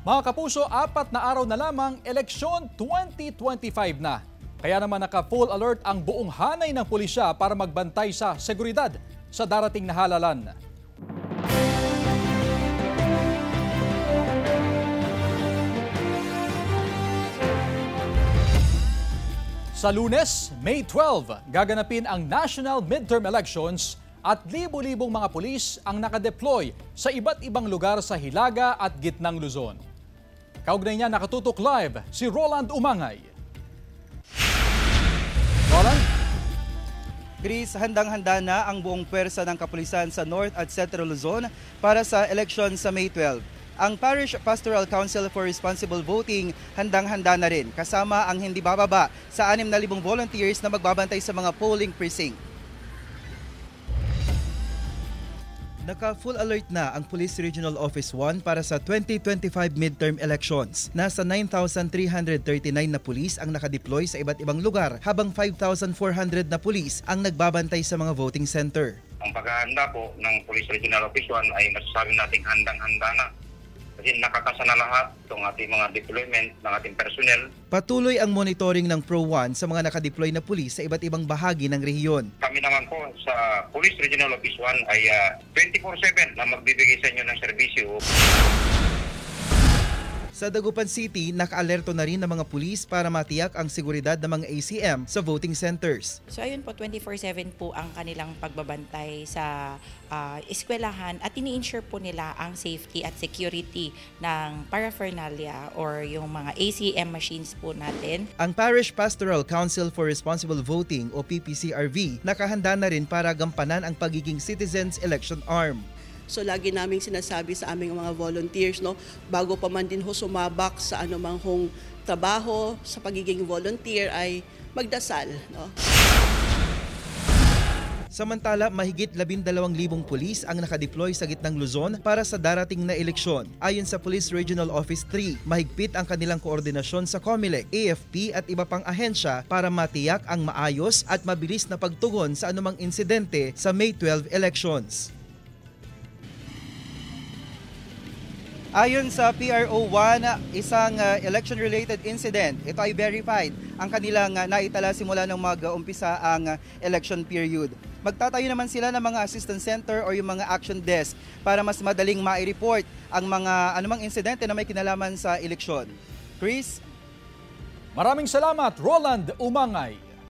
Mga kapuso, 4 na araw na lamang eleksyon 2025 na. Kaya naman naka-full alert ang buong hanay ng pulisya para magbantay sa seguridad sa darating na halalan. Sa Lunes, May 12, gaganapin ang national midterm elections at libo-libong mga pulis ang nakadeploy sa iba't ibang lugar sa Hilaga at Gitnang Luzon. Kaugnay niya nakatutok live si Roland Umangay. Roland? Chris, handang-handa na ang buong pwersa ng kapulisan sa North at Central Luzon para sa eleksyon sa May 12. Ang Parish Pastoral Council for Responsible Voting handang-handa na rin, kasama ang hindi bababa sa 6,000 volunteers na magbabantay sa mga polling precinct. Naka-full alert na ang Police Regional Office 1 para sa 2025 midterm elections. Nasa 9,339 na pulis ang nakadeploy sa iba't ibang lugar, habang 5,400 na pulis ang nagbabantay sa mga voting center. Ang paghahanda po ng Police Regional Office 1 ay masasabi nating handang-handa na. Kasi nakakasa na lahat itong ating mga deployment ng ating personnel. Patuloy ang monitoring ng Pro-1 sa mga nakadeploy na pulis sa iba't ibang bahagi ng rehiyon. Kami naman po sa Police Regional Office 1 ay 24/7 na magbibigay sa inyo ng serbisyo. Sa Dagupan City, naka-alerto na rin ng mga pulis para matiyak ang seguridad ng mga ACM sa voting centers. So ayun po, 24/7 po ang kanilang pagbabantay sa eskwelahan at ini-ensure po nila ang safety at security ng paraphernalia or yung mga ACM machines po natin. Ang Parish Pastoral Council for Responsible Voting o PPCRV nakahanda na rin para gampanan ang pagiging Citizens Election Arm. So lagi naming sinasabi sa aming mga volunteers, no, bago pa man din ho sumabak sa anumang hong trabaho sa pagiging volunteer ay magdasal, no. Samantala, mahigit 12,000 pulis ang nakadeploy sa Gitnang Luzon para sa darating na eleksyon. Ayon sa Police Regional Office 3, mahigpit ang kanilang koordinasyon sa COMELEC, AFP at iba pang ahensya para matiyak ang maayos at mabilis na pagtugon sa anumang insidente sa May 12 elections. Ayon sa PRO1, isang election-related incident, ito ay verified ang kanilang naitala simula nang mag-umpisa ang election period. Magtatayo naman sila ng mga assistance center o yung mga action desk para mas madaling mai-report ang mga anumang insidente na may kinalaman sa eleksyon. Chris? Maraming salamat, Roland Umangay.